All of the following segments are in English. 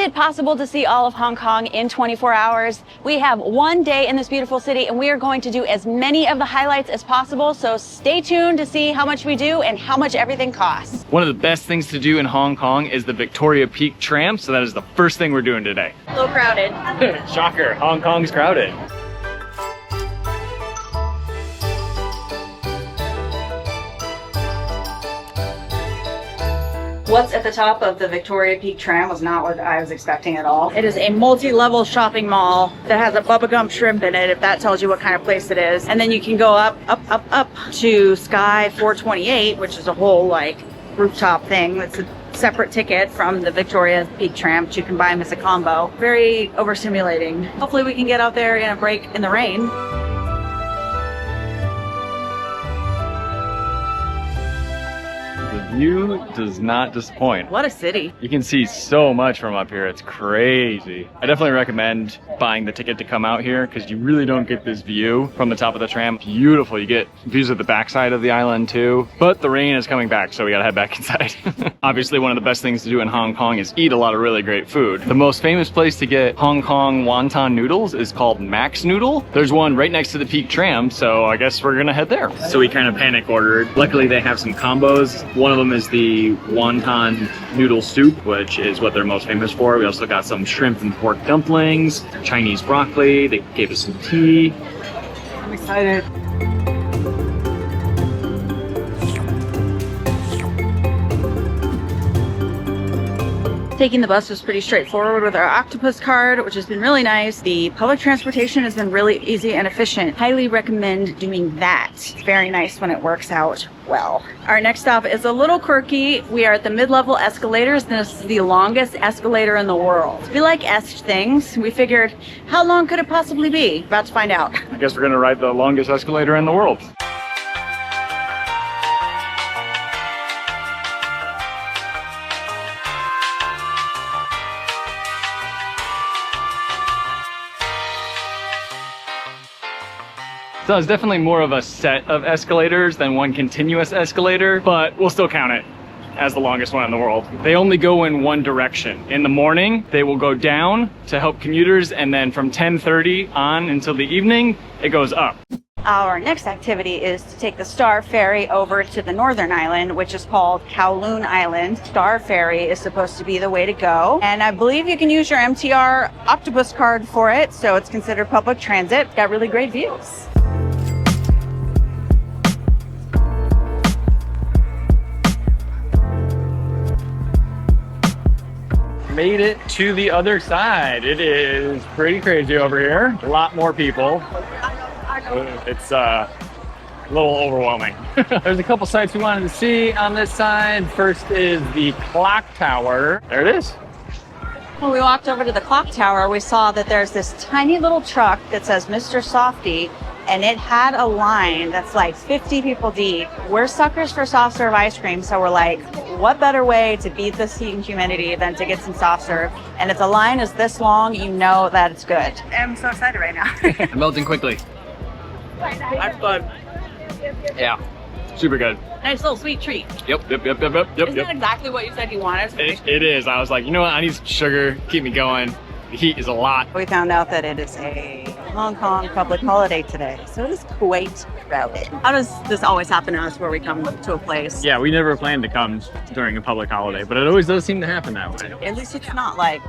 it possible to see all of Hong Kong in 24 hours? We have one day in this beautiful city, and we are going to do as many of the highlights as possible, so stay tuned to see how much we do and how much everything costs. One of the best things to do in Hong Kong is the Victoria Peak Tram, so that is the first thing we're doing today. A little crowded. Shocker, Hong Kong's crowded. What's at the top of the Victoria Peak Tram was not what I was expecting at all. It is a multi-level shopping mall that has a bubblegum shrimp in it, if that tells you what kind of place it is. And then you can go up to Sky 428, which is a whole like rooftop thing. It's a separate ticket from the Victoria Peak Tram, which you can buy them as a combo. Very overstimulating. Hopefully we can get out there in a break in the rain. The view does not disappoint. What a city. You can see so much from up here, it's crazy. I definitely recommend buying the ticket to come out here because you really don't get this view from the top of the tram. Beautiful, you get views of the backside of the island too, but the rain is coming back, so we gotta head back inside. Obviously, one of the best things to do in Hong Kong is eat a lot of really great food. The most famous place to get Hong Kong wonton noodles is called Max Noodle. There's one right next to the Peak Tram, so I guess we're gonna head there. So we kind of panic ordered. Luckily, they have some combos. One of them is the wonton noodle soup, which is what they're most famous for. We also got some shrimp and pork dumplings, Chinese broccoli. They gave us some tea. I'm excited. Taking the bus was pretty straightforward with our octopus card, which has been really nice. The public transportation has been really easy and efficient. Highly recommend doing that. It's very nice when it works out well. Our next stop is a little quirky. We are at the Mid-Level Escalators. This is the longest escalator in the world. We like esque things. We figured, how long could it possibly be? About to find out. I guess we're gonna ride the longest escalator in the world. So it's definitely more of a set of escalators than one continuous escalator, but we'll still count it as the longest one in the world. They only go in one direction. In the morning, they will go down to help commuters, and then from 10:30 on until the evening, it goes up. Our next activity is to take the Star Ferry over to the northern island, which is called Kowloon Island. Star Ferry is supposed to be the way to go. And I believe you can use your MTR octopus card for it, so it's considered public transit. It's got really great views. Made it to the other side. It is pretty crazy over here. A lot more people. It's a little overwhelming. There's a couple sites we wanted to see on this side. First is the clock tower. There it is. When we walked over to the clock tower, we saw that there's this tiny little truck that says Mr. Softy, and it had a line that's like 50 people deep. We're suckers for soft serve ice cream, so we're like, what better way to beat this heat and humidity than to get some soft serve? And if the line is this long, you know that it's good. I'm so excited right now. Melting quickly. That's good. Yeah, super good. Nice little sweet treat. Yep. Isn't that exactly what you said you wanted? It is. I was like, you know what? I need some sugar. Keep me going. The heat is a lot. We found out that it is a Hong Kong public holiday today, so it is quite crowded. How does this always happen to us where we come to a place? Yeah, we never planned to come during a public holiday, but it always does seem to happen that way. At least it's not like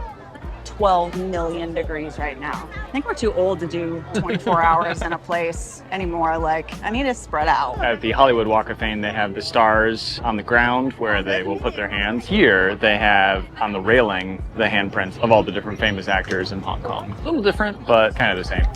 12 million degrees right now. I think we're too old to do 24 hours in a place anymore. Like, I need to spread out. At the Hollywood Walk of Fame, they have the stars on the ground where they will put their hands. Here, they have on the railing the handprints of all the different famous actors in Hong Kong. A little different, but kind of the same.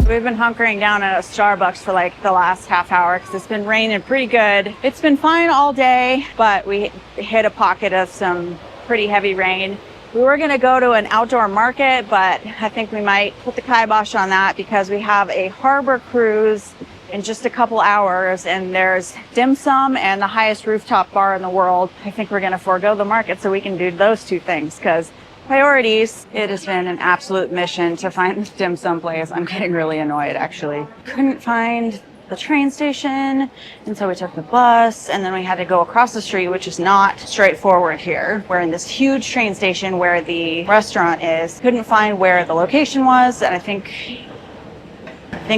We've been hunkering down at a Starbucks for like the last half hour because it's been raining pretty good. It's been fine all day, but we hit a pocket of some pretty heavy rain. We were gonna go to an outdoor market, but I think we might put the kibosh on that because we have a harbor cruise in just a couple hours, and there's dim sum and the highest rooftop bar in the world. I think we're gonna forego the market so we can do those two things because priorities. It has been an absolute mission to find this dim sum place. I'm getting really annoyed, actually. Couldn't find the train station. And so we took the bus, and then we had to go across the street, which is not straightforward here. We're in this huge train station where the restaurant is. Couldn't find where the location was, and I think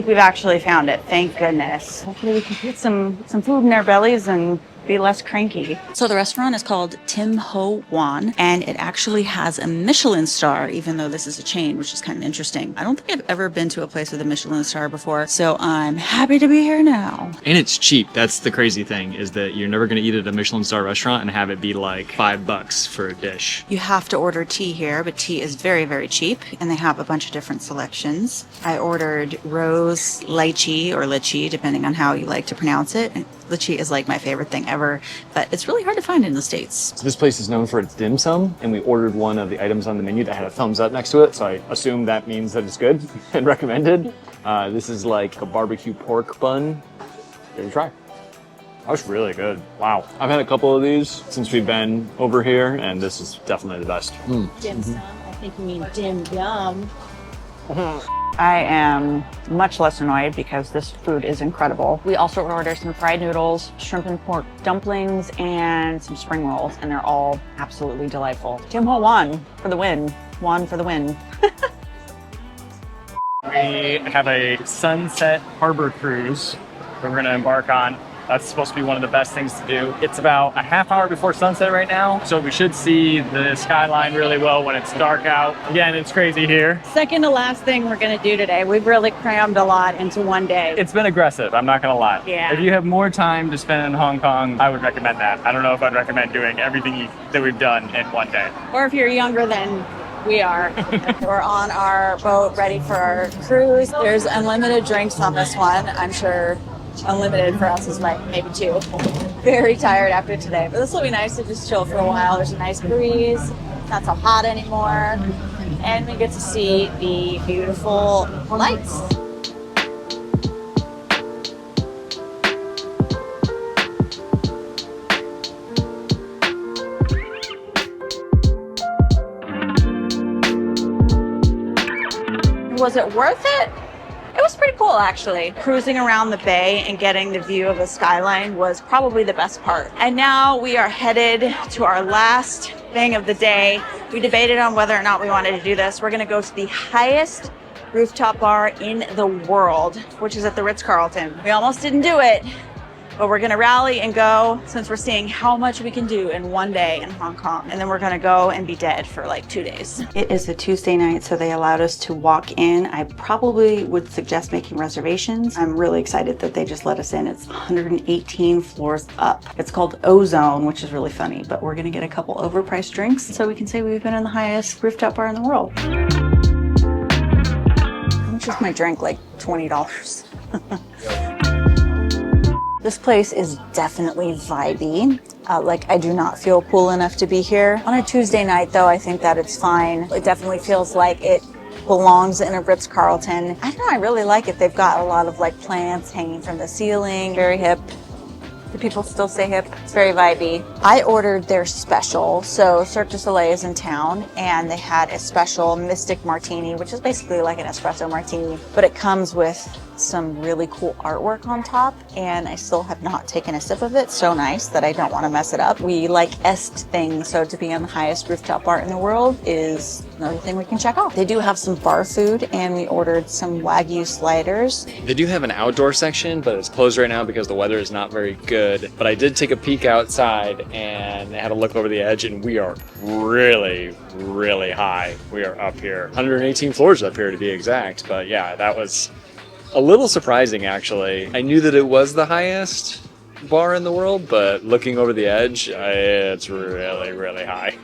we've actually found it. Thank goodness. Hopefully we can get some food in our bellies and be less cranky. So the restaurant is called Ho Wan, and it actually has a Michelin star, even though this is a chain, which is kind of interesting. I don't think I've ever been to a place with a Michelin star before, so I'm happy to be here now. And it's cheap. That's the crazy thing, is that you're never going to eat at a Michelin star restaurant and have it be like $5 for a dish. You have to order tea here, but tea is very, very cheap, and they have a bunch of different selections. I ordered rose lychee or lychee, depending on how you like to pronounce it. Lychee is like my favorite thing ever, but it's really hard to find in the States. So this place is known for its dim sum, and we ordered one of the items on the menu that had a thumbs up next to it, so I assume that means that it's good and recommended. This is like a barbecue pork bun. Give it a try. That was really good. Wow. I've had a couple of these since we've been over here, and this is definitely the best. Dim sum. I think you mean dim yum. I am much less annoyed because this food is incredible. We also ordered some fried noodles, shrimp and pork dumplings, and some spring rolls, and they're all absolutely delightful. Ho Wan for the win. Wan for the win. We have a sunset harbor cruise that we're going to embark on. That's supposed to be one of the best things to do. It's about a half hour before sunset right now, so we should see the skyline really well when it's dark out. Again, it's crazy here. Second to last thing we're gonna do today. We've really crammed a lot into one day. It's been aggressive, I'm not gonna lie. Yeah. If you have more time to spend in Hong Kong, I would recommend that. I don't know if I'd recommend doing everything that we've done in one day. Or if you're younger than we are. We're on our boat ready for our cruise. There's unlimited drinks on this one. I'm sure unlimited for us is like maybe 2. Very tired after today, but this will be nice to just chill for a while. There's a nice breeze, it's not so hot anymore, and we get to see the beautiful lights. Was it worth it? It was pretty cool, actually. Cruising around the bay and getting the view of the skyline was probably the best part. And now we are headed to our last thing of the day. We debated on whether or not we wanted to do this. We're gonna go to the highest rooftop bar in the world, which is at the Ritz-Carlton. We almost didn't do it, but we're gonna rally and go since we're seeing how much we can do in one day in Hong Kong. And then we're gonna go and be dead for like 2 days. It is a Tuesday night, so they allowed us to walk in. I probably would suggest making reservations. I'm really excited that they just let us in. It's 118 floors up. It's called Ozone, which is really funny, but we're gonna get a couple overpriced drinks so we can say we've been in the highest rooftop bar in the world. How much is my drink? Like $20. This place is definitely vibey. Like, I do not feel cool enough to be here. On a Tuesday night, though, I think that it's fine. It definitely feels like it belongs in a Ritz-Carlton. I don't know, I really like it. They've got a lot of like plants hanging from the ceiling, very hip. Do people still say hip? It's very vibey. I ordered their special. So Cirque du Soleil is in town, and they had a special Mystic Martini, which is basically like an espresso martini, but it comes with some really cool artwork on top, and I still have not taken a sip of it. So nice that I don't want to mess it up. We like est things, so to be on the highest rooftop bar in the world is another thing we can check out. They do have some bar food, and we ordered some Wagyu sliders. They do have an outdoor section, but it's closed right now because the weather is not very good. But I did take a peek outside and I had a look over the edge, and we are really, really high. We are up here. 118 floors up here to be exact. But yeah, that was a little surprising, actually. I knew that it was the highest bar in the world, but looking over the edge, it's really, really high.